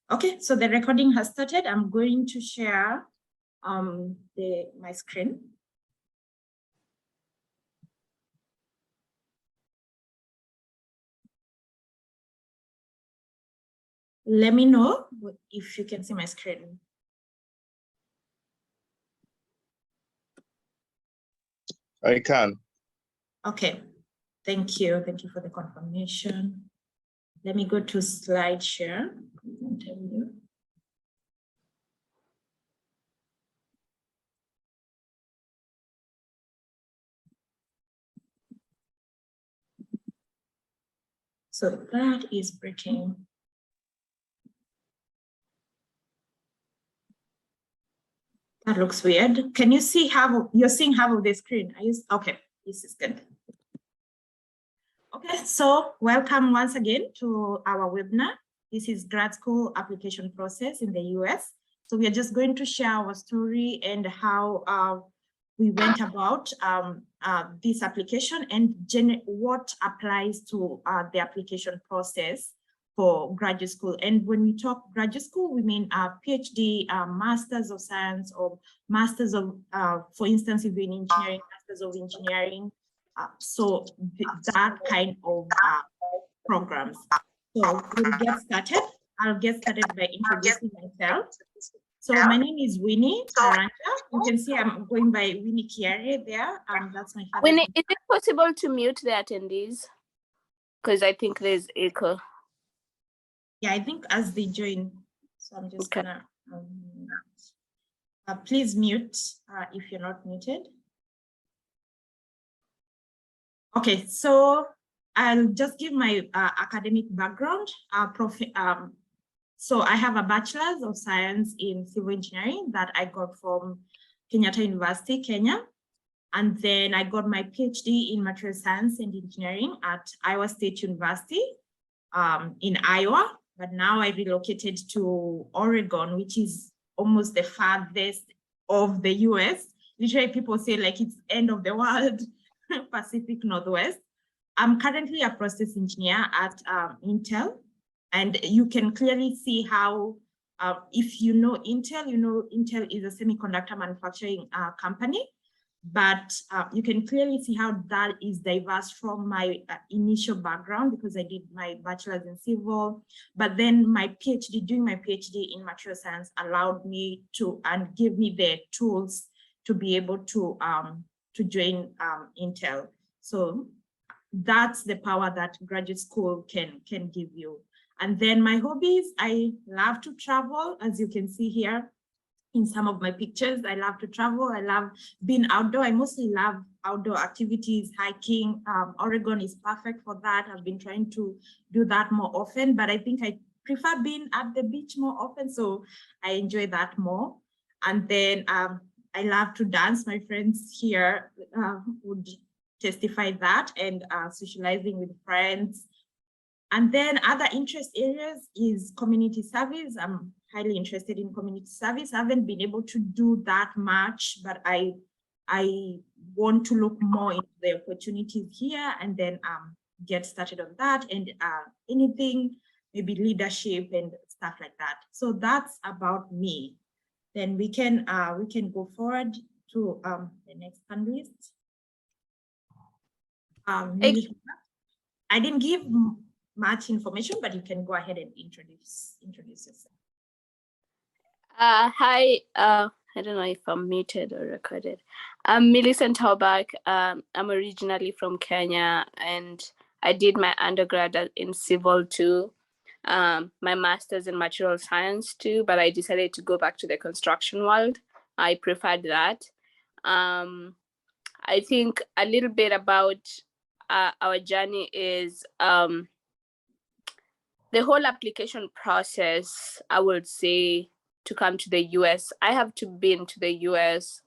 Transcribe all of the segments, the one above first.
Okay, so the recording has started. I'm going to share my screen. Let me know if you can see my screen. I can. Okay, thank you. Thank you for the confirmation. Let me go to slide share. So that is breaking. That looks weird. Can you see you're seeing half of the screen? Okay, this is good. Okay, so welcome once again to our webinar. This is grad school application process in the US. So we are just going to share our story and how we went about this application and what applies to the application process for graduate school. And when we talk graduate school, we mean PhD, Masters of Science, or Masters of, for instance, if you're in engineering, Masters of Engineering. So that kind of programs. So we'll get started. I'll get started by introducing myself. So my name is Winnie Aranja. You can see I'm going by Winnie Kiare there. That's my father. Winnie, is it possible to mute the attendees? Because I think there's echo. Yeah, I think as they join. So I'm just gonna, please mute if you're not muted. Okay, so I'll just give my academic background. So I have a bachelor's of science in civil engineering that I got from Kenyatta University, Kenya. And then I got my PhD in material science and engineering at Iowa State University in Iowa. But now I relocated to Oregon, which is almost the farthest of the US. Literally people say like it's end of the world, Pacific Northwest. I'm currently a process engineer at Intel. And you can clearly see how, if you know Intel, you know Intel is a semiconductor manufacturing company, but you can clearly see how that is diverse from my initial background because I did my bachelor's in civil, but then my PhD, doing my PhD in material science allowed me to, and give me the tools to be able to join Intel. So that's the power that graduate school can give you. And then my hobbies, I love to travel, as you can see here in some of my pictures. I love to travel. I love being outdoor. I mostly love outdoor activities, hiking. Oregon is perfect for that. I've been trying to do that more often, but I think I prefer being at the beach more often, so I enjoy that more. And then I love to dance. My friends here would testify that, and socializing with friends. And then other interest areas is community service. I'm highly interested in community service. I haven't been able to do that much, but I want to look more into the opportunities here and then get started on that, and anything, maybe leadership and stuff like that. So that's about me. Then we can go forward to the next panelist. I didn't give much information, but you can go ahead and introduce yourself. Hi, I don't know if I'm muted or recorded. I'm Millicent Hobak. I'm originally from Kenya, and I did my undergrad in civil too. My master's in material science too, but I decided to go back to the construction world. I preferred that. I think a little bit about our journey is the whole application process, I would say, to come to the US. I have been to the US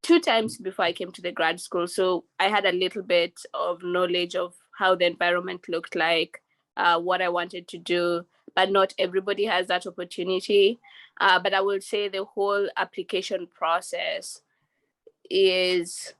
2 times before I came to the grad school. So I had a little bit of knowledge of how the environment looked like, what I wanted to do, but not everybody has that opportunity. But I would say the whole application process is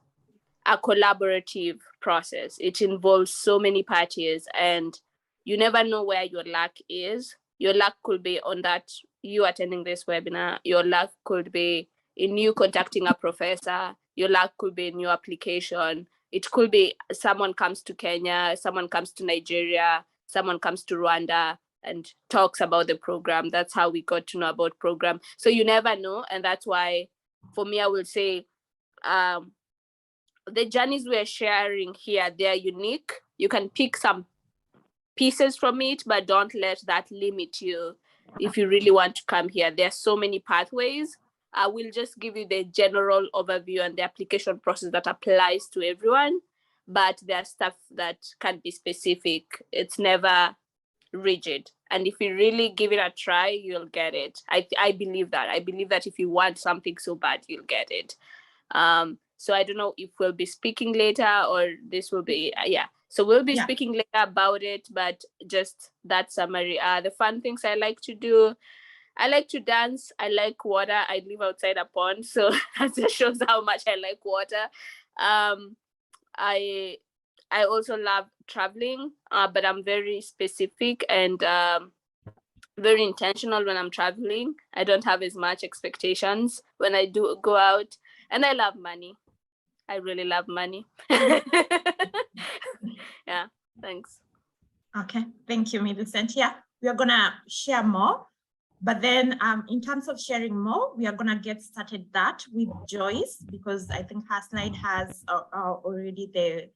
a collaborative process. It involves so many parties, and you never know where your luck is. Your luck could be on that, you attending this webinar. Your luck could be in you contacting a professor. Your luck could be in your application. It could be someone comes to Kenya, someone comes to Nigeria, someone comes to Rwanda and talks about the program. That's how we got to know about program. So you never know. And that's why, for me, I will say, the journeys we're sharing here, they're unique. You can pick some pieces from it, but don't let that limit you if you really want to come here. There are so many pathways. I will just give you the general overview and the application process that applies to everyone, but there's stuff that can be specific. It's never rigid. And if you really give it a try, you'll get it. I believe that. I believe that if you want something so bad, you'll get it. So I don't know if we'll be speaking later or this will be, yeah. So we'll be speaking later about it, but just that summary. The fun things I like to do, I like to dance. I like water. I live outside a pond, so that just shows how much I like water. I also love traveling, but I'm very specific and very intentional when I'm traveling. I don't have as much expectations when I do go out, and I love money. I really love money. Yeah, thanks. Okay, thank you, Millicent. Yeah, we are gonna share more, but then in terms of sharing more, we are gonna get started that with Joyce, because I think her slide has already the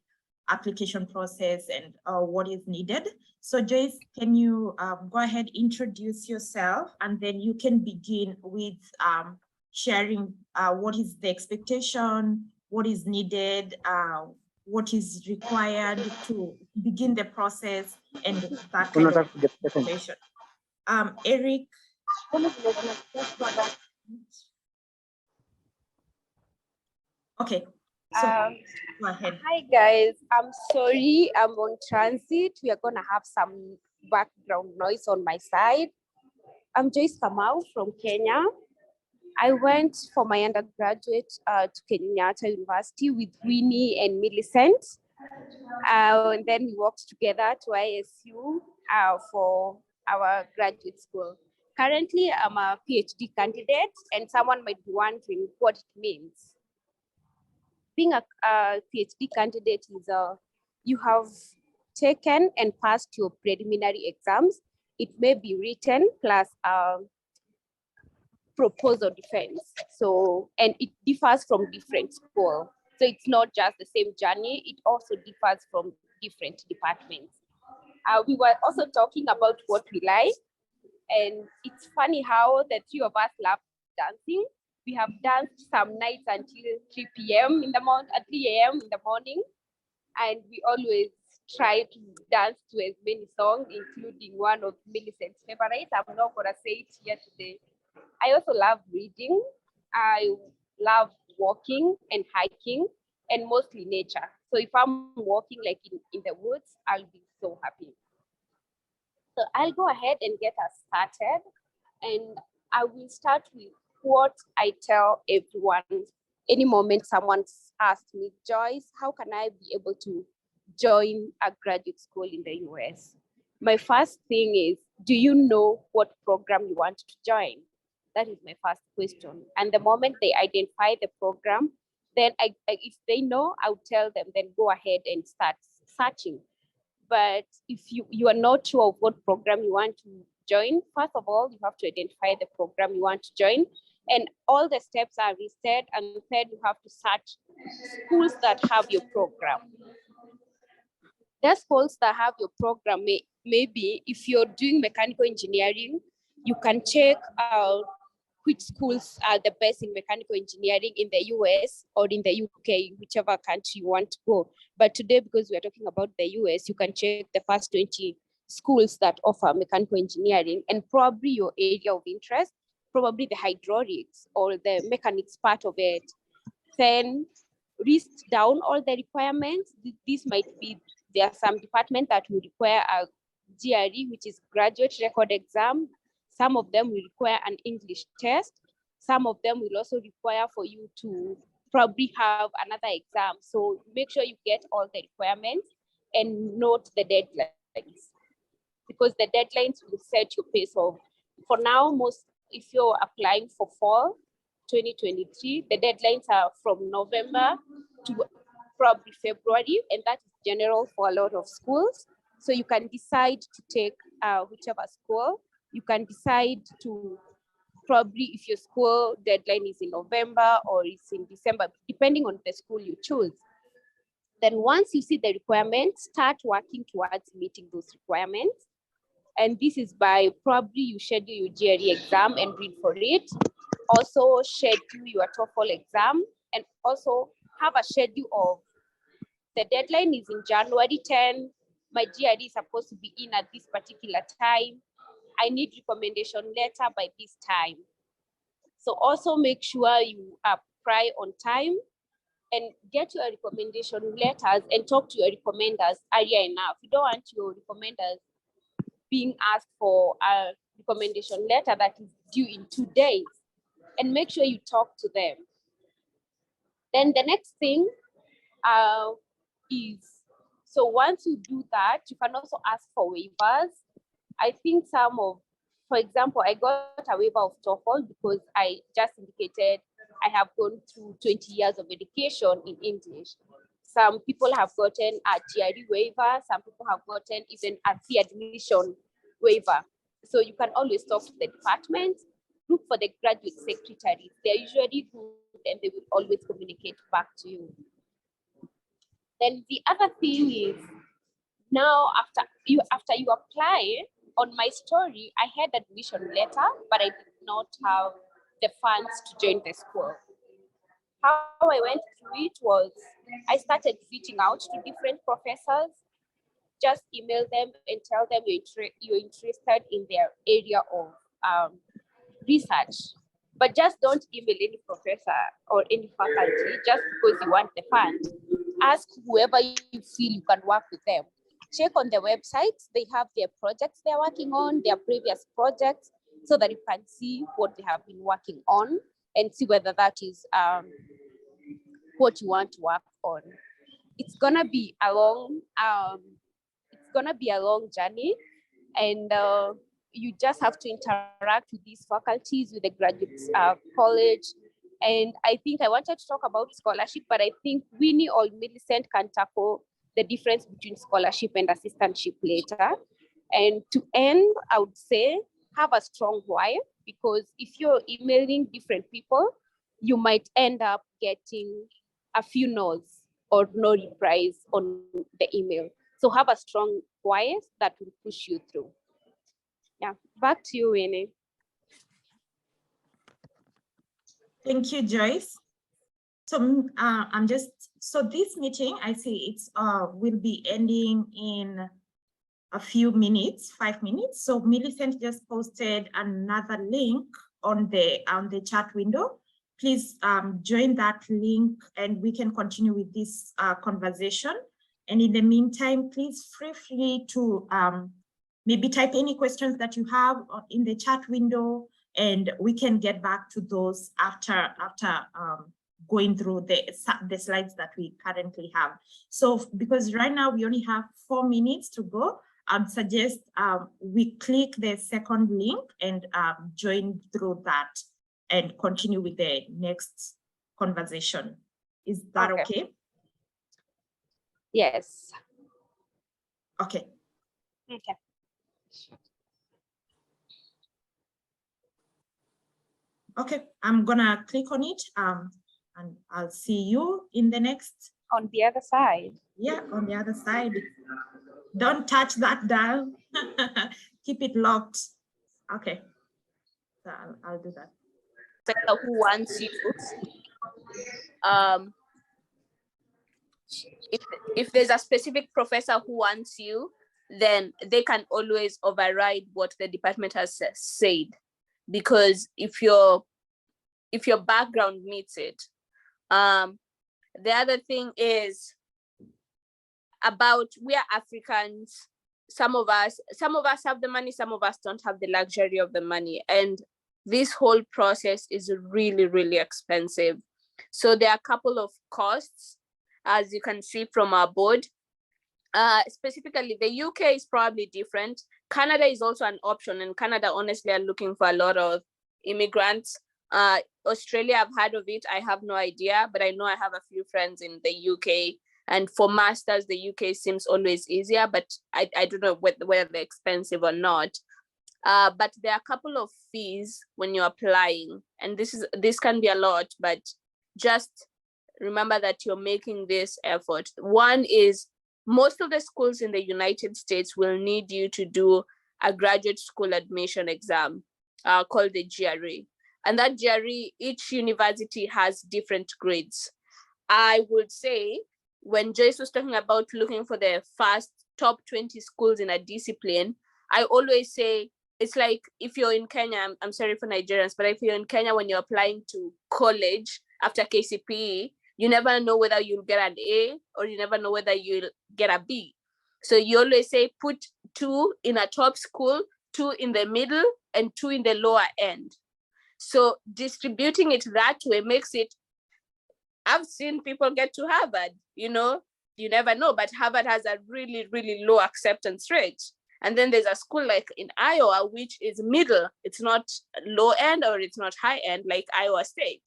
application process and what is needed. So Joyce, can you go ahead, introduce yourself, and then you can begin with sharing what is the expectation, what is needed, what is required to begin the process, and that kind of information. Eric. Okay, so go ahead. Hi guys, I'm sorry, I'm on transit. We are gonna have some background noise on my side. I'm Joyce Kamau from Kenya. I went for my undergraduate to Kenyatta University with Winnie and Millicent. And then we worked together to ISU for our graduate school. Currently, I'm a PhD candidate, and someone might be wondering what it means. Being a PhD candidate is you have taken and passed your preliminary exams. It may be written plus proposal defense. So, and it differs from different schools. So it's not just the same journey, it also differs from different departments. We were also talking about what we like, and it's funny how the three of us love dancing. We have danced some nights until 3 p.m. in the morning, 3 a.m. in the morning, and we always try to dance to as many songs, including one of Millicent's favorites. I'm not gonna say it here today. I also love reading. I love walking and hiking, and mostly nature. So if I'm walking like in the woods, I'll be so happy. So I'll go ahead and get us started. And I will start with what I tell everyone. Any moment someone's asked me, Joyce, how can I be able to join a graduate school in the US? My first thing is, do you know what program you want to join? That is my first question. And the moment they identify the program, then if they know, I'll tell them, then go ahead and start searching. But if you are not sure of what program you want to join, first of all, you have to identify the program you want to join. And all the steps are listed. And third, you have to search schools that have your program. The schools that have your program, maybe if you're doing mechanical engineering, you can check out which schools are the best in mechanical engineering in the US or in the UK, whichever country you want to go. But today, because we're talking about the US, you can check the first 20 schools that offer mechanical engineering, and probably your area of interest, probably the hydraulics or the mechanics part of it. Then list down all the requirements. This might be, there are some departments that will require a GRE, which is graduate record exam. Some of them will require an English test. Some of them will also require for you to probably have another exam. So make sure you get all the requirements and note the deadlines. because the deadlines will set your pace of, for now, if you're applying for fall 2023, the deadlines are from November to probably February, and that is general for a lot of schools. So you can decide to take whichever school. You can decide to probably, if your school deadline is in November or it's in December, depending on the school you choose. Then once you see the requirements, start working towards meeting those requirements. And this is by probably you schedule your GRE exam and read for it. Also schedule your TOEFL exam, and also have a schedule of, the deadline is in January 10. My GRE is supposed to be in at this particular time. I need recommendation letter by this time. So also make sure you apply on time and get your recommendation letters and talk to your recommenders earlier enough. You don't want your recommenders being asked for a recommendation letter that is due in 2 days, and make sure you talk to them. Then the next thing is, so once you do that, you can also ask for waivers. I think for example, I got a waiver of TOEFL because I just indicated I have gone through 20 years of education in English. Some people have gotten a GRE waiver, some people have gotten even a fee admission waiver. So you can always talk to the department, look for the graduate secretaries. They're usually good and they will always communicate back to you. Then the other thing is, now after you apply, on my story, I had admission letter, but I did not have the funds to join the school. How I went through it was, I started reaching out to different professors, just email them and tell them you're interested in their area of research. But just don't email any professor or any faculty just because you want the fund. Ask whoever you feel you can work with them. Check on the websites, they have their projects they're working on, their previous projects, so that you can see what they have been working on and see whether that is what you want to work on. It's gonna be a long journey, and you just have to interact with these faculties, with the graduate college. And I think I wanted to talk about scholarship, but I think Winnie or Millicent can tackle the difference between scholarship and assistantship later. And to end, I would say, have a strong why, because if you're emailing different people, you might end up getting a few no's or no replies on the email. So have a strong why that will push you through. Yeah, back to you, Winnie. Thank you, Joyce. So so this meeting, I see it's will be ending in a few minutes, 5 minutes. So Millicent just posted another link on the chat window. Please join that link and we can continue with this conversation. And in the meantime, please feel free to maybe type any questions that you have in the chat window, and we can get back to those after going through the slides that we currently have. So because right now we only have 4 minutes to go, I'd suggest we click the second link and join through that and continue with the next conversation. Is that okay? Yes. Okay. Okay. Okay, I'm gonna click on it and I'll see you in the next. On the other side. Yeah, on the other side. Don't touch that dial. Keep it locked. Okay, so I'll do that. Who wants you? If there's a specific professor who wants you, then they can always override what the department has said, because if your background meets it. The other thing is about, we are Africans. Some of us have the money, some of us don't have the luxury of the money, and this whole process is really, really expensive. So there are a couple of costs, as you can see from our board. Specifically, the UK is probably different. Canada is also an option, and Canada honestly are looking for a lot of immigrants. Australia, I've heard of it. I have no idea, but I know I have a few friends in the UK. And for masters, the UK seems always easier, but I don't know whether they're expensive or not. But there are a couple of fees when you're applying, and this can be a lot, but just remember that you're making this effort. One is, most of the schools in the United States will need you to do a graduate school admission exam called the GRE. And that GRE, each university has different grades. I would say, when Joyce was talking about looking for the first top 20 schools in a discipline, I always say, it's like if you're in Kenya, I'm sorry for Nigerians, but if you're in Kenya, when you're applying to college after KCPE, you never know whether you'll get an A or you never know whether you'll get a B. So you always say put 2 in a top school, 2 in the middle, and 2 in the lower end. So distributing it that way makes it, I've seen people get to Harvard, you never know, but Harvard has a really, really low acceptance rate. And then there's a school like in Iowa, which is middle. It's not low end or it's not high end like Iowa State.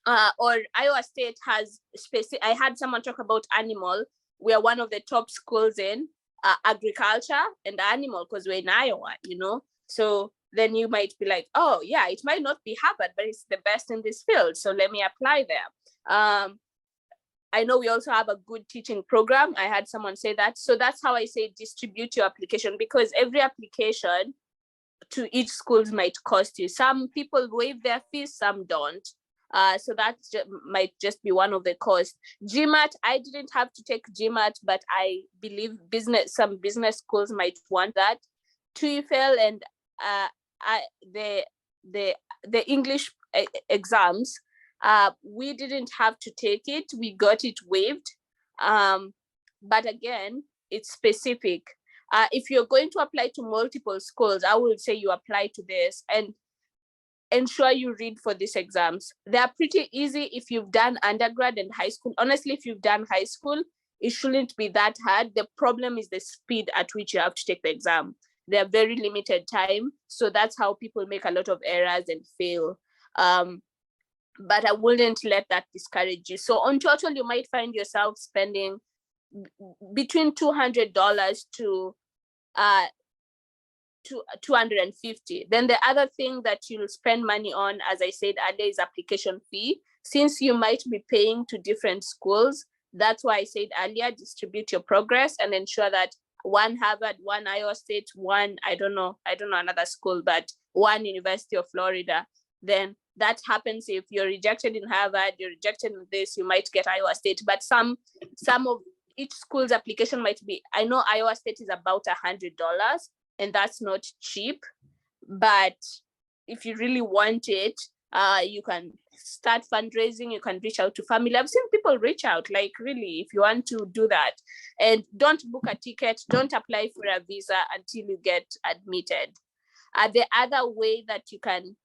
Or Iowa State has I had someone talk about animal. We are one of the top schools in agriculture and animal because we're in Iowa, So then you might be like, oh yeah, it might not be Harvard, but it's the best in this field. So let me apply there. I know we also have a good teaching program. I had someone say that. So that's how I say distribute your application, because every application to each schools might cost you. Some people waive their fees, some don't. So that might just be one of the costs. GMAT, I didn't have to take GMAT, but I believe some business schools might want that. TOEFL and the English exams, we didn't have to take it. We got it waived. But again, it's specific. If you're going to apply to multiple schools, I would say you apply to this and ensure you read for these exams. They are pretty easy if you've done undergrad and high school. Honestly, if you've done high school, it shouldn't be that hard. The problem is the speed at which you have to take the exam. They're very limited time. So that's how people make a lot of errors and fail. But I wouldn't let that discourage you. So on total, you might find yourself spending between $200 to $250. Then the other thing that you'll spend money on, as I said earlier, is application fee. Since you might be paying to different schools, that's why I said earlier, distribute your progress and ensure that one Harvard, one Iowa State, one, I don't know another school, but one University of Florida. Then that happens if you're rejected in Harvard, you're rejected in this, you might get Iowa State. But some of each school's application might be, I know Iowa State is about $100, and that's not cheap. But if you really want it, you can start fundraising, you can reach out to family. I've seen people reach out, like really, if you want to do that. And don't book a ticket, don't apply for a visa until you get admitted. The other way that you can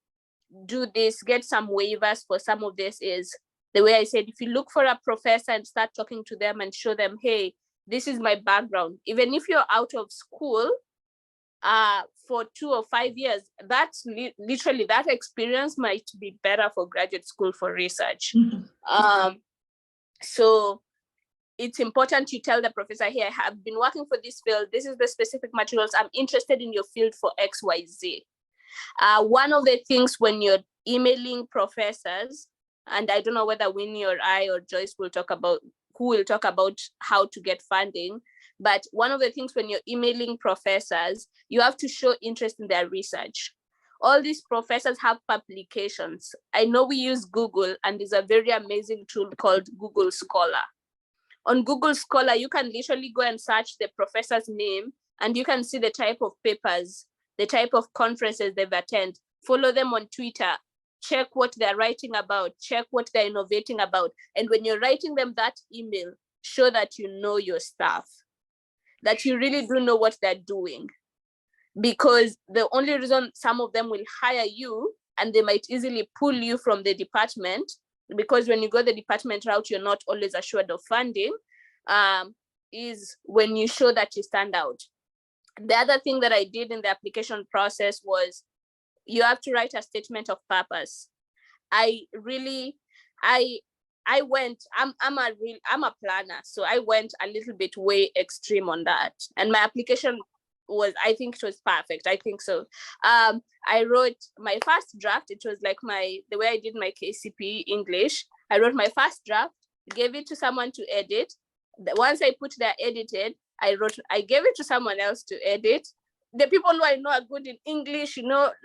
do this, get some waivers for some of this, is the way I said, if you look for a professor and start talking to them and show them, hey, this is my background. Even if you're out of school for 2 or 5 years, that's literally, that experience might be better for graduate school for research. So it's important you tell the professor, hey, I have been working for this field. This is the specific materials. I'm interested in your field for XYZ. One of the things when you're emailing professors, and I don't know whether Winnie or I or Joyce will talk about, who will talk about how to get funding, but one of the things when you're emailing professors, you have to show interest in their research. All these professors have publications. I know we use Google, and there's a very amazing tool called Google Scholar. On Google Scholar, you can literally go and search the professor's name, and you can see the type of papers, the type of conferences they've attended. Follow them on Twitter, check what they're writing about, check what they're innovating about. And when you're writing them that email, show that you know your stuff, that you really do know what they're doing. Because the only reason some of them will hire you, and they might easily pull you from the department, because when you go the department route, you're not always assured of funding, is when you show that you stand out. The other thing that I did in the application process was you have to write a statement of purpose. I'm a planner, so I went a little bit way extreme on that, and my application was, I think it was perfect. I think so. I wrote my first draft. It was like the way I did my KCP English. I wrote my first draft, gave it to someone to edit. Once I put that edited, I gave it to someone else to edit. The people who I know are good in English,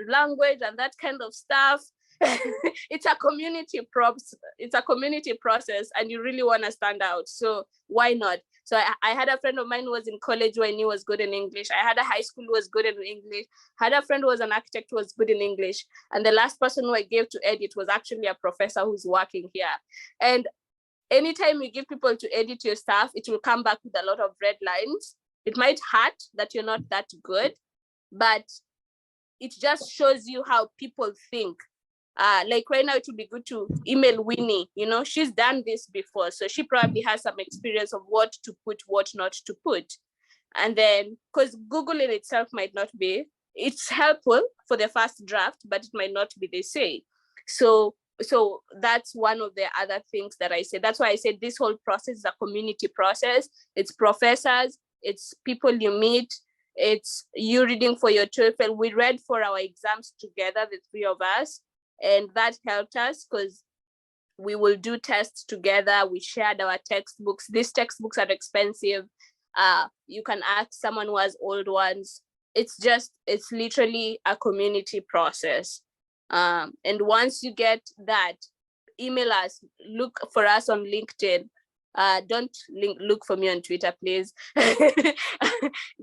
language and that kind of stuff. It's a community process, and you really want to stand out. So why not? So I had a friend of mine who was in college who I knew was good in English. I had a high school who was good in English. I had a friend who was an architect who was good in English. And the last person who I gave to edit was actually a professor who's working here. And anytime you give people to edit your stuff, it will come back with a lot of red lines. It might hurt that you're not that good, but it just shows you how people think. Like right now, it would be good to email Winnie. She's done this before, so she probably has some experience of what to put, what not to put. And then, because Google in itself might not be, it's helpful for the first draft, but it might not be the same. So that's one of the other things that I said. That's why I said this whole process is a community process. It's professors, it's people you meet, it's you reading for your TOEFL. We read for our exams together, the three of us. And that helped us because we will do tests together. We shared our textbooks. These textbooks are expensive. You can ask someone who has old ones. It's literally a community process. And once you get that, email us, look for us on LinkedIn. Don't look for me on Twitter, please.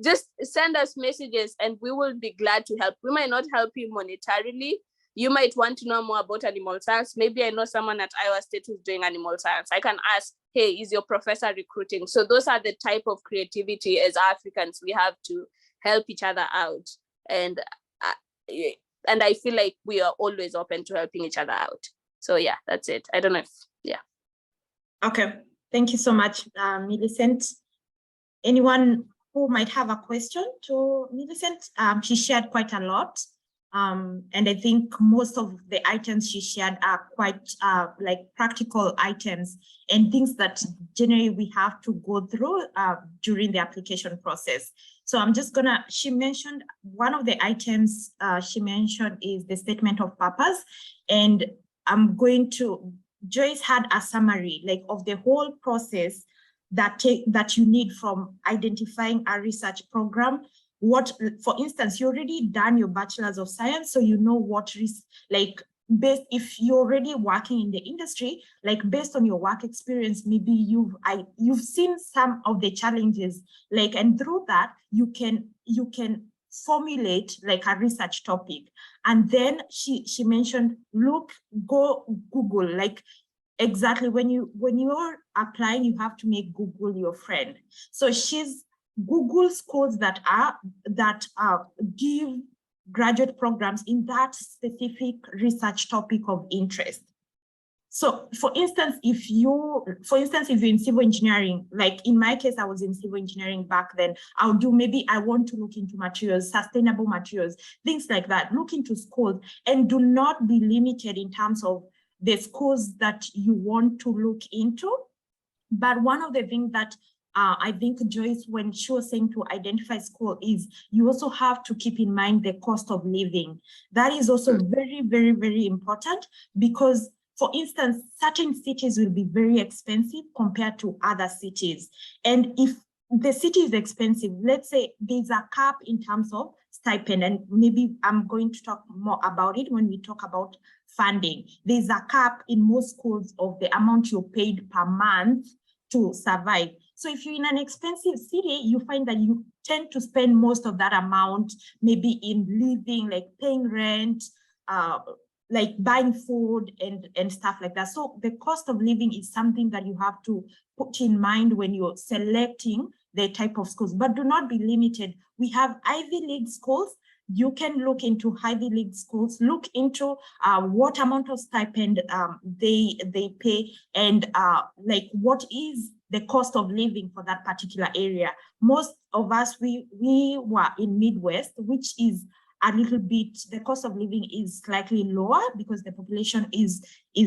Just send us messages and we will be glad to help. We might not help you monetarily. You might want to know more about animal science. Maybe I know someone at Iowa State who's doing animal science. I can ask, hey, is your professor recruiting? So those are the type of creativity as Africans we have to help each other out. And I feel like we are always open to helping each other out. So yeah, that's it. I don't know if, yeah. Okay, thank you so much, Millicent. Anyone who might have a question to Millicent? She shared quite a lot. And I think most of the items she shared are quite like practical items and things that generally we have to go through during the application process. So I'm just she mentioned one of the items she mentioned is the statement of purpose. And Joyce had a summary like of the whole process that you need from identifying a research program. For instance, you already done your bachelor's of science, so you know what is like based, if you're already working in the industry, like based on your work experience, maybe you've seen some of the challenges, like, and through that you can formulate like a research topic. And then she mentioned, go Google, like exactly when you're applying, you have to make Google your friend. So she's Google schools that give graduate programs in that specific research topic of interest. So for instance, if you're in civil engineering, like in my case, I was in civil engineering back then, I want to look into materials, sustainable materials, things like that. Look into schools and do not be limited in terms of the schools that you want to look into. But one of the things that I think Joyce, when she was saying to identify school, is you also have to keep in mind the cost of living. That is also very, very, very important because, for instance, certain cities will be very expensive compared to other cities. And if the city is expensive, let's say there's a cap in terms of stipend, and maybe I'm going to talk more about it when we talk about funding. There's a cap in most schools of the amount you're paid per month to survive. So if you're in an expensive city, you find that you tend to spend most of that amount maybe in living, like paying rent, like buying food and stuff like that. So the cost of living is something that you have to put in mind when you're selecting the type of schools, but do not be limited. We have Ivy League schools you can look into Ivy League schools, look into what amount of stipend they pay, and like what is the cost of living for that particular area. Most of us, we were in Midwest, which is a little bit, the cost of living is slightly lower because the population is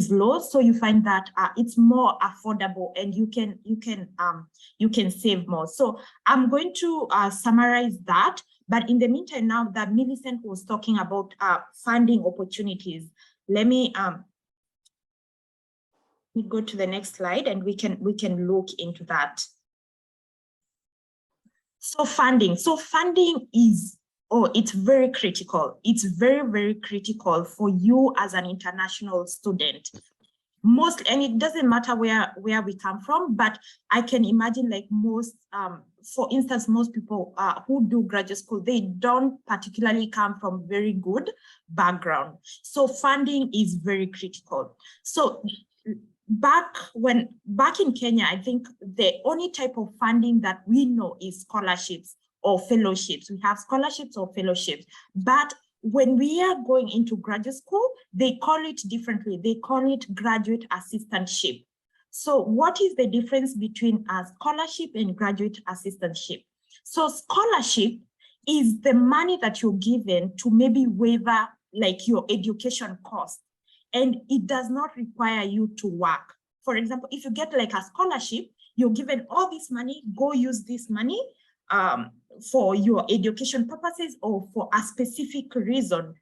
low. So you find that it's more affordable, and you can save more. So I'm going to summarize that. But in the meantime, now that Millicent was talking about funding opportunities, let me go to the next slide, and we can look into that. So funding is, it's very critical. It's very, very critical for you as an international student. And it doesn't matter where we come from, but I can imagine like most, for instance, most people who do graduate school, they don't particularly come from very good background. So funding is very critical. So back in Kenya, I think the only type of funding that we know is scholarships or fellowships. We have scholarships or fellowships, but when we are going into graduate school, they call it differently. They call it graduate assistantship. So what is the difference between a scholarship and graduate assistantship? So scholarship is the money that you're given to maybe waiver like your education cost, and it does not require you to work. For example, if you get like a scholarship, you're given all this money, go use this money for your education purposes or for a specific reason.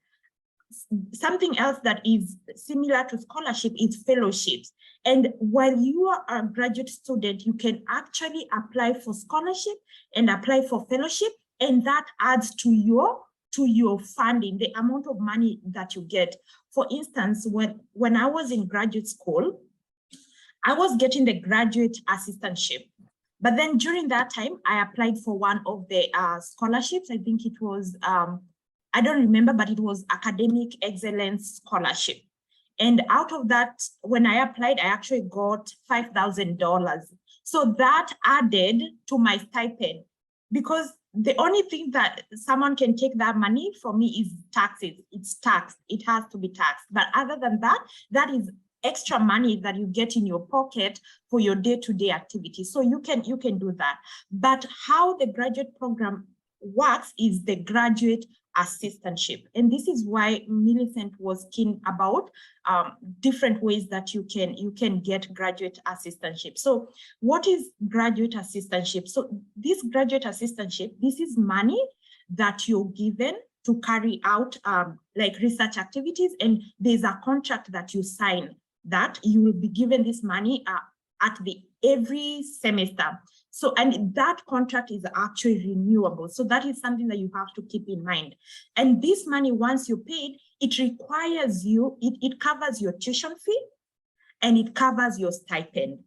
Something else that is similar to scholarship is fellowships. And while you are a graduate student, you can actually apply for scholarship and apply for fellowship, and that adds to your funding, the amount of money that you get. For instance, when I was in graduate school, I was getting the graduate assistantship. But then during that time, I applied for one of the scholarships. I think it was, I don't remember, but it was Academic Excellence Scholarship. And out of that, when I applied, I actually got $5,000. So that added to my stipend, because the only thing that someone can take that money from me is taxes. It's taxed, it has to be taxed. But other than that, that is extra money that you get in your pocket for your day-to-day activities. So you can do that. But how the graduate program works is the graduate assistantship. And this is why Millicent was keen about different ways that you can get graduate assistantship. So what is graduate assistantship? So this graduate assistantship, this is money that you're given to carry out like research activities, and there's a contract that you sign that you will be given this money at every semester. So, and that contract is actually renewable. So that is something that you have to keep in mind. And this money, once you paid, it requires you, it covers your tuition fee and it covers your stipend.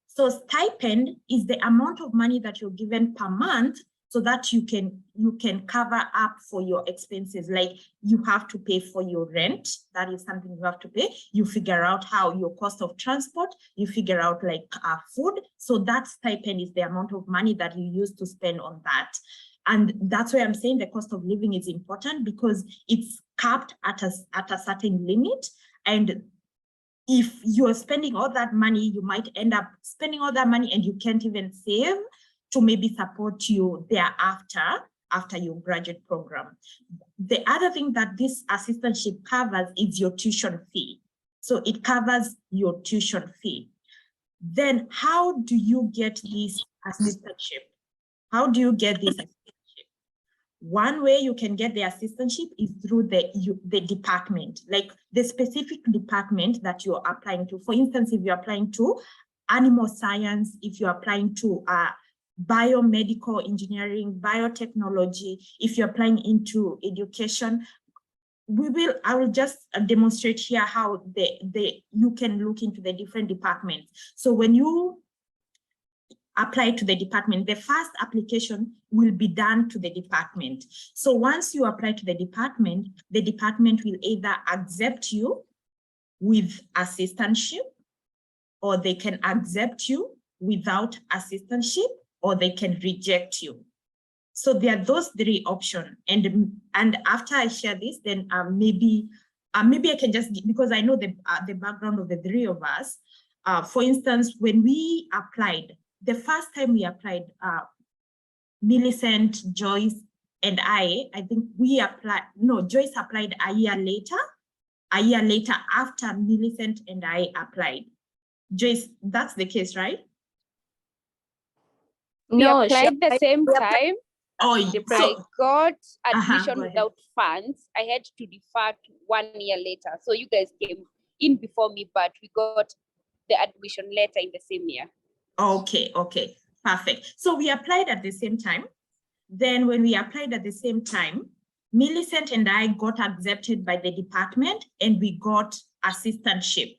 So stipend is the amount of money that you're given per month so that you can cover up for your expenses. Like you have to pay for your rent. That is something you have to pay. You figure out how your cost of transport, you figure out like food. So that stipend is the amount of money that you use to spend on that. And that's why I'm saying the cost of living is important, because it's capped at a certain limit. And if you're spending all that money, you might end up spending all that money and you can't even save to maybe support you thereafter, after your graduate program. The other thing that this assistantship covers is your tuition fee. So it covers your tuition fee. Then how do you get this assistantship? How do you get this assistantship? One way you can get the assistantship is through the department, like the specific department that you're applying to. For instance, if you're applying to animal science, if you're applying to biomedical engineering, biotechnology, if you're applying into education, I will just demonstrate here how you can look into the different departments. So when you apply to the department, the first application will be done to the department. So once you apply to the department will either accept you with assistantship, or they can accept you without assistantship, or they can reject you. So there are those three options. And after I share this, then maybe I can just, because I know the background of the three of us. For instance, when we applied, the first time we applied, Millicent, Joyce, and I think we applied, no, Joyce applied a year later after Millicent and I applied. Joyce, that's the case, right? We No, applied the same time. Oh, I got admission go ahead. without funds. I had to defer to 1 year later. So you guys came in before me, but we got the admission letter in the same year. Okay, perfect. So we applied at the same time. Then when we applied at the same time, Millicent and I got accepted by the department and we got assistantship.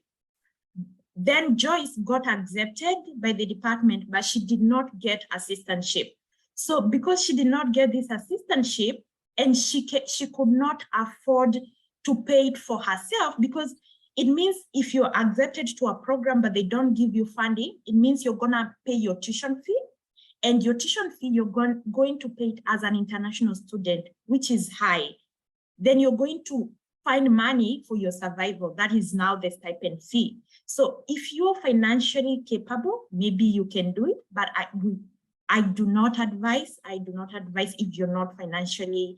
Then Joyce got accepted by the department, but she did not get assistantship. So because she did not get this assistantship and she could not afford to pay it for herself, because it means if you're accepted to a program but they don't give you funding, it means you're gonna pay your tuition fee, and your tuition fee, you're going to pay it as an international student, which is high. Then you're going to find money for your survival. That is now the stipend fee. So if you're financially capable, maybe you can do it, but I do not advise if you're not financially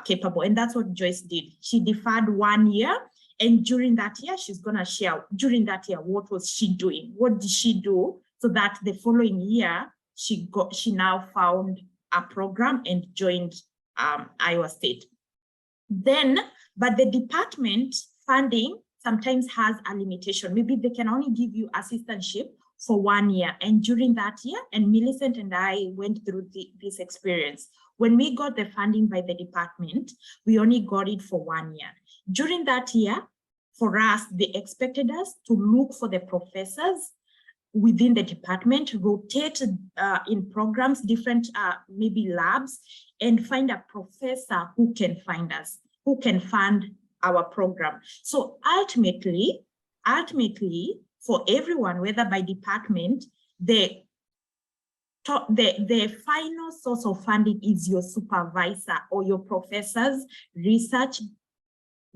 capable. And that's what Joyce did. She deferred 1 year, and during that year, she's gonna share, during that year, what was she doing? What did she do so that the following year, she now found a program and joined Iowa State. Then, but the department funding sometimes has a limitation. Maybe they can only give you assistantship for 1 year. And during that year, and Millicent and I went through this experience. When we got the funding by the department, we only got it for 1 year. During that year, for us, they expected us to look for the professors within the department, rotate in programs, different maybe labs, and find a professor who can find us, who can fund our program. So ultimately, for everyone, whether by department, the final source of funding is your supervisor or your professor's research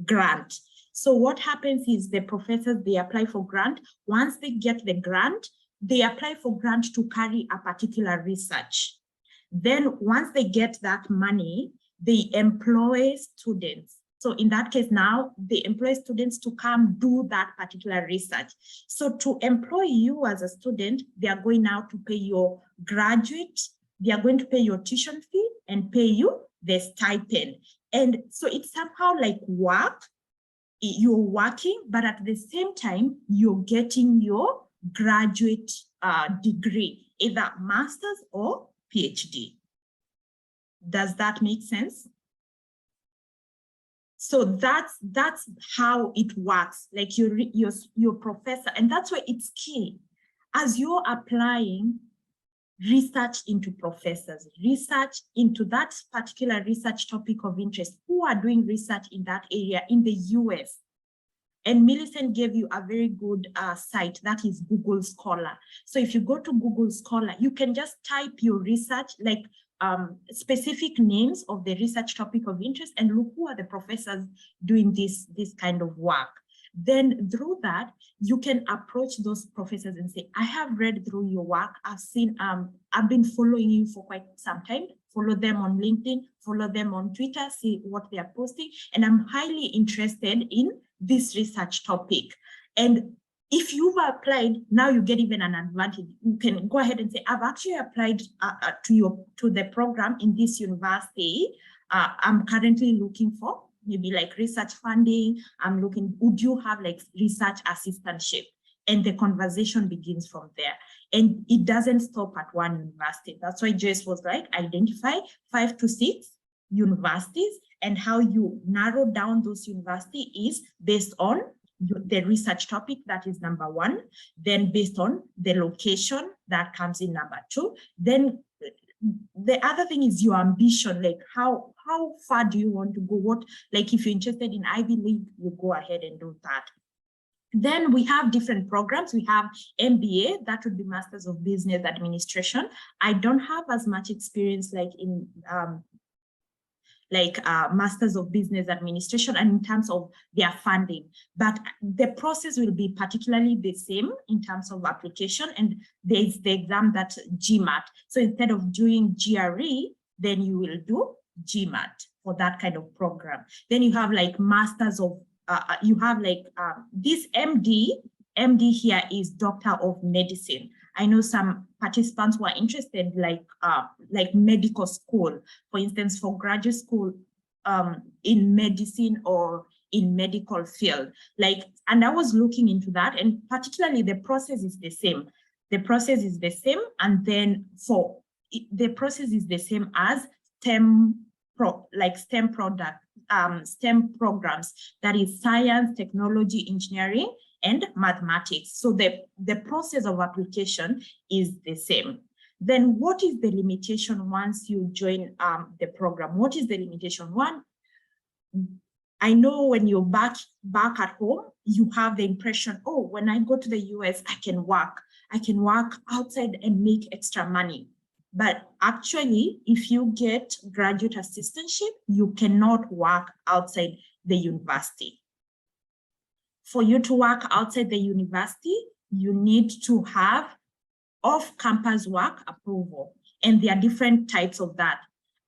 grant. So what happens is the professors, they apply for grant. Once they get the grant, they apply for grant to carry a particular research. Then once they get that money, they employ students. So in that case now, they employ students to come do that particular research. So to employ you as a student, they are going now to pay your graduate, they are going to pay your tuition fee and pay you the stipend. And so it's somehow like work. You're working, but at the same time, you're getting your graduate degree, either master's or PhD. Does that make sense? So that's how it works. Like your professor, and that's why it's key. As you're applying, research into professors, research into that particular research topic of interest, who are doing research in that area in the US. And Millicent gave you a very good site, that is Google Scholar. So if you go to Google Scholar, you can just type your research, like specific names of the research topic of interest, and look who are the professors doing this kind of work. Then through that, you can approach those professors and say, I have read through your work. I've been following you for quite some time. Follow them on LinkedIn, follow them on Twitter, see what they are posting. And I'm highly interested in this research topic. And if you've applied, now you get even an advantage. You can go ahead and say, I've actually applied to the program in this university. I'm currently looking for maybe like research funding. I'm looking, would you have like research assistantship? And the conversation begins from there. And it doesn't stop at one university. That's why Joyce was like, identify 5 to 6 universities, and how you narrow down those universities is based on the research topic, that is number 1. Then based on the location, that comes in number 2. Then the other thing is your ambition, like how far do you want to go? What, like if you're interested in Ivy League, you go ahead and do that. Then we have different programs. We have MBA, that would be Masters of Business Administration. I don't have as much experience like in Masters of Business Administration and in terms of their funding, but the process will be particularly the same in terms of application, and there's the exam that GMAT. So instead of doing GRE, then you will do GMAT for that kind of program. Then you have like Masters of, this MD here is Doctor of Medicine. I know some participants who are interested, like medical school, for instance, for graduate school in medicine or in medical field. And I was looking into that, and particularly the process is the same. The process is the same, and then the process is the same as STEM programs, that is science, technology, engineering, and mathematics. So the process of application is the same. Then what is the limitation once you join the program? What is the limitation? One, I know when you're back at home, you have the impression, oh, when I go to the US, I can work outside and make extra money. But actually, if you get graduate assistantship, you cannot work outside the university. For you to work outside the university, you need to have off-campus work approval. And there are different types of that.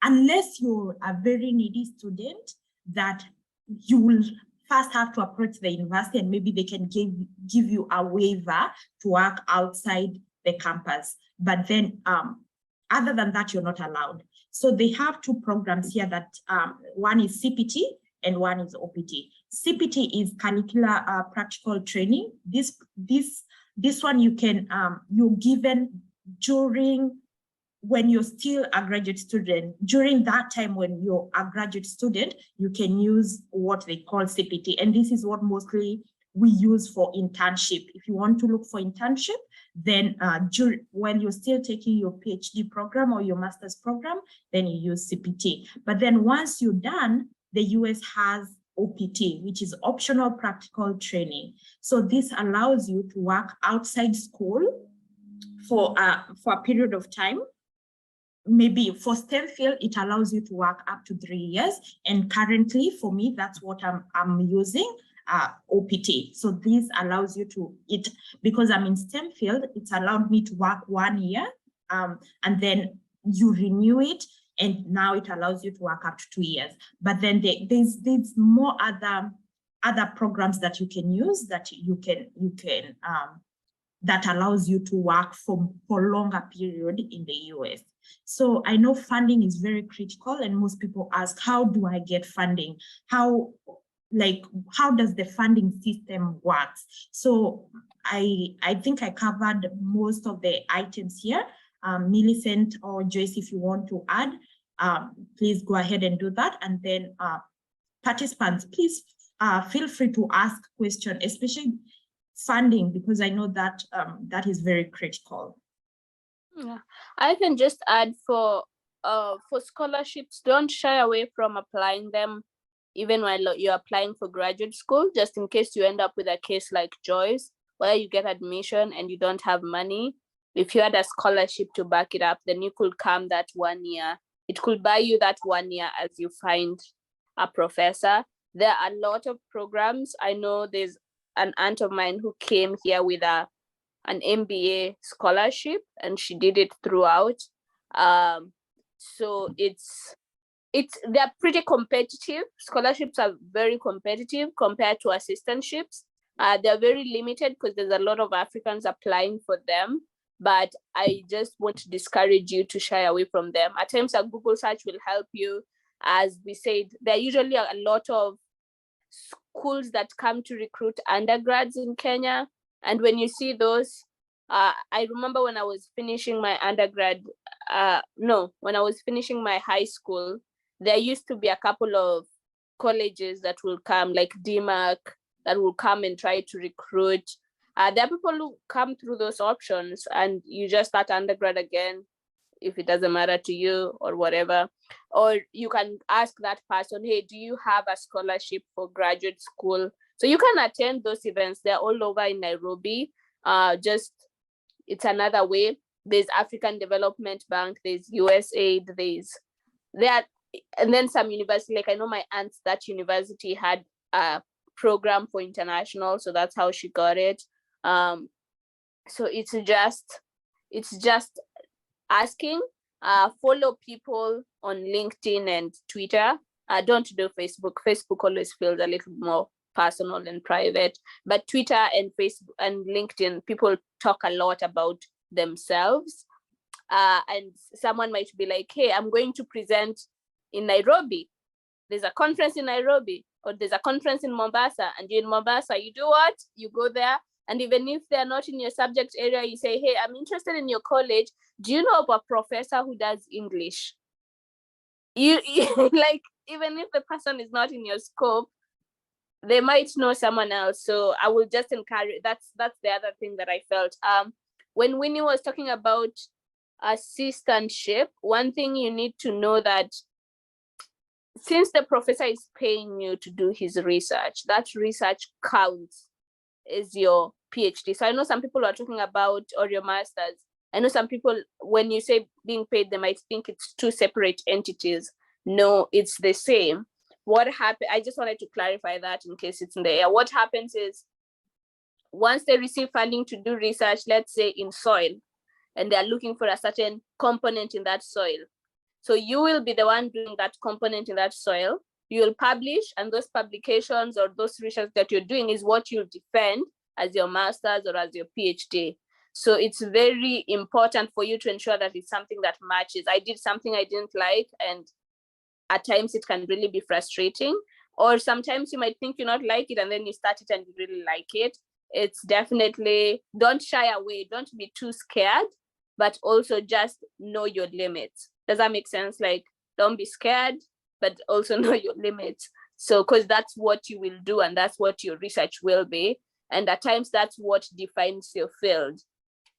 Unless you're a very needy student, that you will first have to approach the university, and maybe they can give you a waiver to work outside the campus. But then other than that, you're not allowed. So they have two programs here that one is CPT and one is OPT. CPT is curricular practical training. This one you can, you're given during when you're still a graduate student. During that time when you're a graduate student, you can use what they call CPT. And this is what mostly we use for internship. If you want to look for internship, then when you're still taking your PhD program or your master's program, then you use CPT. But then once you're done, the US has OPT, which is optional practical training. So this allows you to work outside school for a period of time. Maybe for STEM field, it allows you to work up to 3 years. And currently for me, that's what I'm using, OPT. So this allows you to, because I'm in STEM field, it's allowed me to work 1 year, and then you renew it. And now it allows you to work up to 2 years. But then there's more other programs that you can use that that allows you to work for longer period in the US. So I know funding is very critical, and most people ask, how do I get funding? How does the funding system work? So I think I covered most of the items here. Millicent or Joyce, if you want to add, please go ahead and do that. And then participants, please feel free to ask questions, especially funding, because I know that that is very critical. Yeah, I can just add for scholarships, don't shy away from applying them, even while you're applying for graduate school, just in case you end up with a case like Joyce, where you get admission and you don't have money. If you had a scholarship to back it up, then you could come that 1 year. It could buy you that 1 year as you find a professor. There are a lot of programs. I know there's an aunt of mine who came here with an MBA scholarship, and she did it throughout. So they're pretty competitive. Scholarships are very competitive compared to assistantships. They're very limited because there's a lot of Africans applying for them. But I just want to discourage you to shy away from them. At times, a Google search will help you. As we said, there are usually a lot of schools that come to recruit undergrads in Kenya. And when you see those, I remember when I was finishing my when I was finishing my high school, there used to be a couple of colleges that will come, like DMAC, that will come and try to recruit. There are people who come through those options, and you just start undergrad again. if it doesn't matter to you or whatever. Or you can ask that person, hey, do you have a scholarship for graduate school? So you can attend those events. They're all over in Nairobi. It's another way. There's African Development Bank, there's USAID, and then some university, like I know my aunt's that university had a program for international, so that's how she got it. So it's just asking. Follow people on LinkedIn and Twitter. Don't do Facebook. Facebook always feels a little more personal and private, but Twitter and Facebook and LinkedIn, people talk a lot about themselves. And someone might be like, hey, I'm going to present in Nairobi. There's a conference in Nairobi, or there's a conference in Mombasa, and you're in Mombasa. You do what? You go there. And even if they're not in your subject area, you say, hey, I'm interested in your college. Do you know of a professor who does English? You like, even if the person is not in your scope, they might know someone else. So I will just encourage, that's the other thing that I felt. When Winnie was talking about assistantship, one thing you need to know that since the professor is paying you to do his research, that research counts as your PhD. So I know some people are talking about, or your master's. I know some people, when you say being paid, they might think it's two separate entities. No, it's the same. What happened? I just wanted to clarify that in case it's in the air. What happens is once they receive funding to do research, let's say in soil, and they're looking for a certain component in that soil. So you will be the one doing that component in that soil. You will publish, and those publications or those research that you're doing is what you'll defend as your master's or as your PhD. So it's very important for you to ensure that it's something that matches. I did something I didn't like, and at times it can really be frustrating. Or sometimes you might think you not like it, and then you start it and you really like it. It's definitely, don't shy away. Don't be too scared, but also just know your limits. Does that make sense? Like, don't be scared, but also know your limits. So, because that's what you will do, and that's what your research will be. And at times that's what defines your field,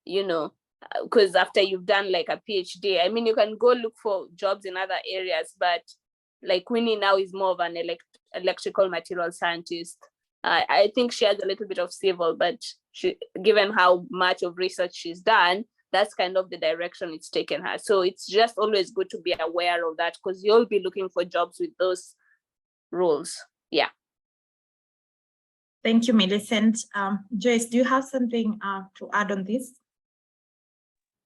you know, because after you've done like a PhD, I mean, you can go look for jobs in other areas, but like Winnie now is more of an electrical material scientist. I think she has a little bit of civil, but given how much of research she's done, that's kind of the direction it's taken her. So it's just always good to be aware of that, because you'll be looking for jobs with those roles. Yeah. Thank you, Millicent. Joyce, do you have something to add on this?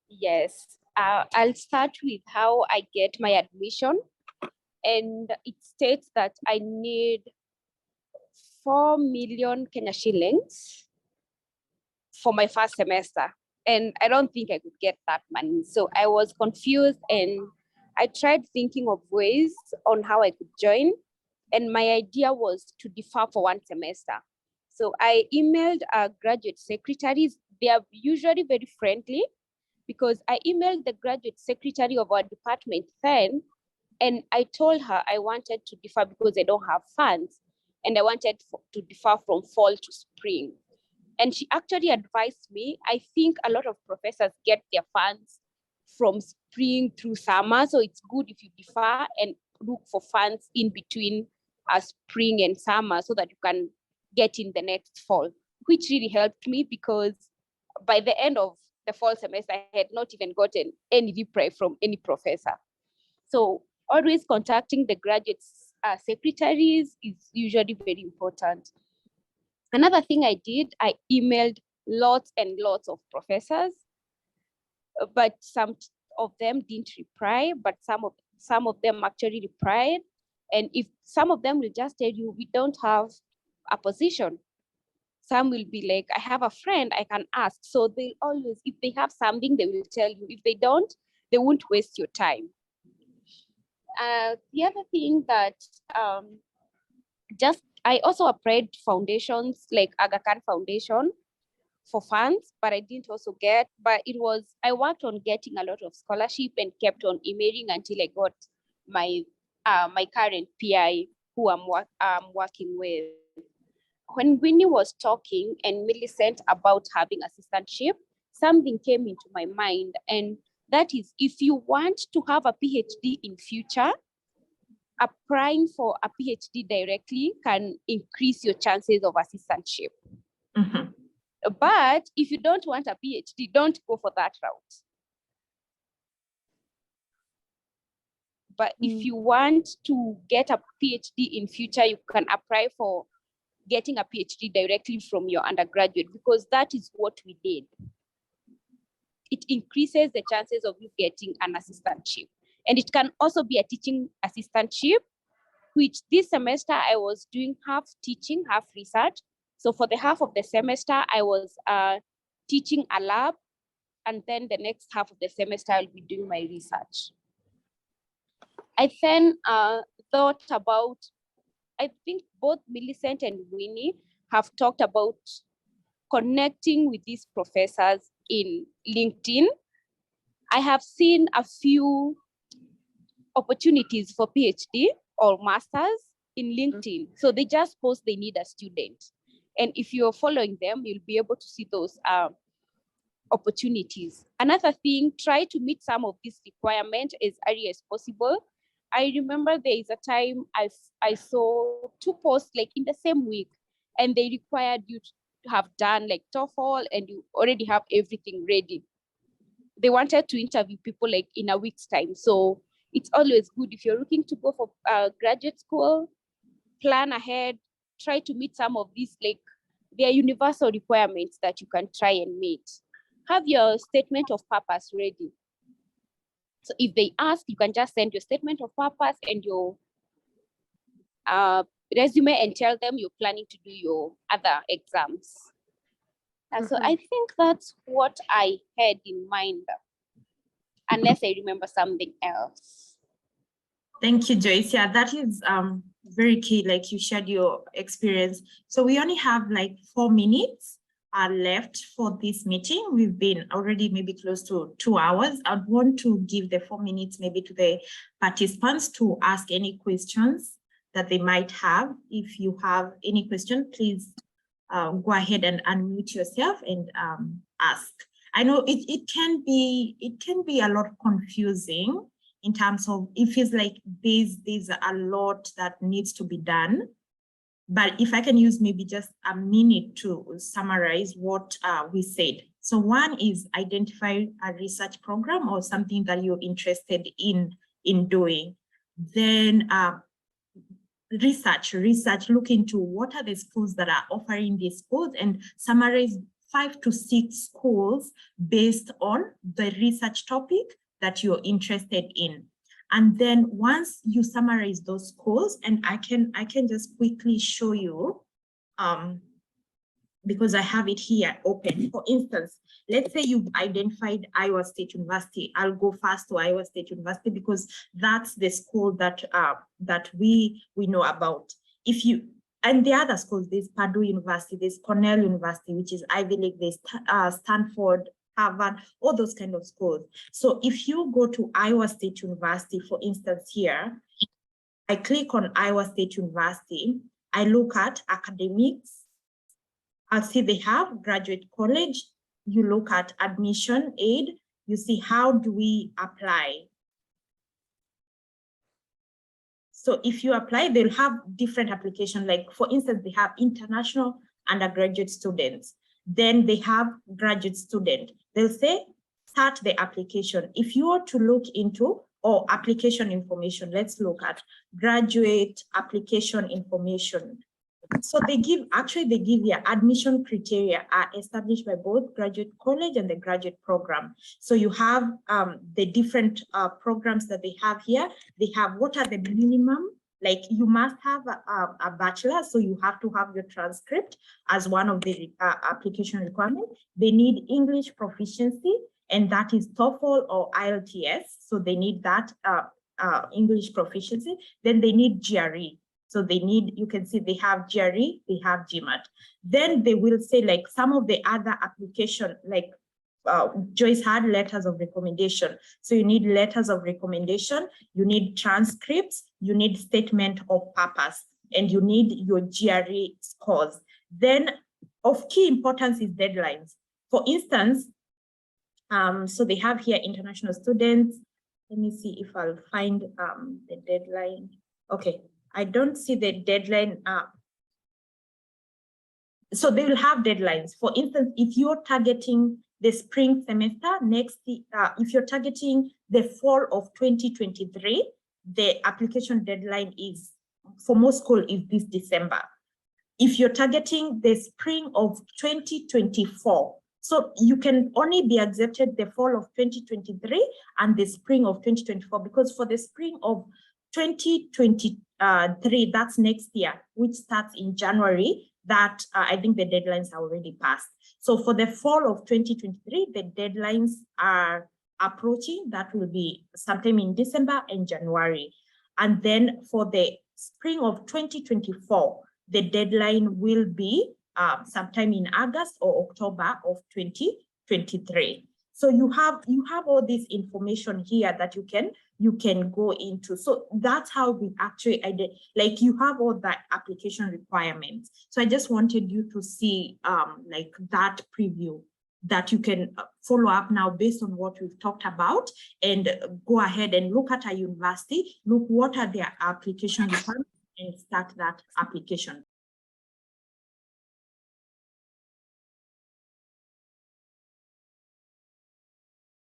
Yes, I'll start with how I get my admission. And it states that I need 4 million Kenya shillings for my first semester. And I don't think I could get that money. So I was confused, and I tried thinking of ways on how I could join. And my idea was to defer for one semester. So I emailed graduate secretaries. They are usually very friendly, because I emailed the graduate secretary of our department then, and I told her I wanted to defer because I don't have funds, and I wanted to defer from fall to spring. And she actually advised me, I think a lot of professors get their funds from spring through summer. So it's good if you defer and look for funds in between spring and summer so that you can get in the next fall, which really helped me, because by the end of the fall semester, I had not even gotten any reply from any professor. So always contacting the graduate secretaries is usually very important. Another thing I did, I emailed lots and lots of professors, but some of them didn't reply, but some of them actually replied. And if some of them will just tell you, we don't have a position. Some will be like, I have a friend, I can ask. So they always, if they have something, they will tell you. If they don't, they won't waste your time. The other thing that I also applied foundations like Aga Khan Foundation for funds, but I didn't also get, but I worked on getting a lot of scholarship and kept on emailing until I got my current PI who I'm working with. When Winnie was talking and Millicent about having assistantship, something came into my mind, and That is, if you want to have a PhD in future, applying for a PhD directly can increase your chances of assistantship. Mhm. But if you don't want a PhD, don't go for that route. But if you want to get a PhD in future, you can apply for getting a PhD directly from your undergraduate, because that is what we did. It increases the chances of you getting an assistantship. And it can also be a teaching assistantship, which this semester I was doing half teaching, half research. So for the half of the semester, I was teaching a lab, and then the next half of the semester, I'll be doing my research. I then thought about, I think both Millicent and Winnie have talked about connecting with these professors in LinkedIn. I have seen a few opportunities for PhD or masters in LinkedIn. So they just post they need a student. And if you're following them, you'll be able to see those opportunities. Another thing, try to meet some of these requirements as early as possible. I remember there is a time I saw 2 posts like in the same week, and they required you to have done like TOEFL and you already have everything ready. They wanted to interview people like in a week's time. So it's always good if you're looking to go for graduate school, plan ahead, try to meet some of these, like there are universal requirements that you can try and meet. Have your statement of purpose ready. So if they ask, you can just send your statement of purpose and your resume and tell them you're planning to do your other exams. And so I think that's what I had in mind, unless I remember something else. Thank you, Joyce. Yeah, that is very key, like you shared your experience. So we only have like 4 minutes left for this meeting. We've been already maybe close to 2 hours. I'd want to give the 4 minutes maybe to the participants to ask any questions that they might have. If you have any question, please go ahead and unmute yourself and ask. I know it can be a lot confusing in terms of, it feels like there's a lot that needs to be done. But if I can use maybe just a minute to summarize what we said. So one is identify a research program or something that you're interested in doing. Then research, look into what are the schools that are offering these schools and summarize 5 to 6 schools based on the research topic that you're interested in. And then once you summarize those schools, and I can just quickly show you, because I have it here open. For instance, let's say you've identified Iowa State University. I'll go first to Iowa State University because that's the school that that we know about. If you, and the other schools, there's Purdue University, there's Cornell University, which is Ivy League, there's Stanford, Harvard, all those kind of schools. So if you go to Iowa State University, for instance, here, I click on Iowa State University, I look at academics, I'll see they have graduate college, you look at admission aid, you see how do we apply. So if you apply, they'll have different applications. Like for instance, they have international undergraduate students. Then they have graduate student. They'll say, start the application. If you are to look into, or application information, let's look at graduate application information. So they give your admission criteria are established by both graduate college and the graduate program. So you have the different programs that they have here. They have what are the minimum, like you must have a bachelor, so you have to have your transcript as one of the application requirements. They need English proficiency, and that is TOEFL or IELTS. So they need that English proficiency. Then they need GRE. So they need, you can see they have GRE, they have GMAT. Then they will say like some of the other application, like Joyce had letters of recommendation. So you need letters of recommendation, you need transcripts, you need statement of purpose, and you need your GRE scores. Then of key importance is deadlines. For instance, So they have here international students. Let me see if I'll find the deadline. Okay, I don't see the deadline. So they will have deadlines. For instance, if you're targeting the spring semester if you're targeting the fall of 2023, the application deadline is, for most schools, is this December. If you're targeting the spring of 2024, so you can only be accepted the fall of 2023 and the spring of 2024, because for the spring of 2023, that's next year, which starts in January, that I think the deadlines are already passed. So for the fall of 2023, the deadlines are approaching. That will be sometime in December and January. And then for the spring of 2024, the deadline will be sometime in August or October of 2023. So you have all this information here that you can go into. So that's how we actually like you have all that application requirements. So I just wanted you to see like that preview that you can follow up now based on what we've talked about, and go ahead and look at a university, look what are their application requirements, and start that application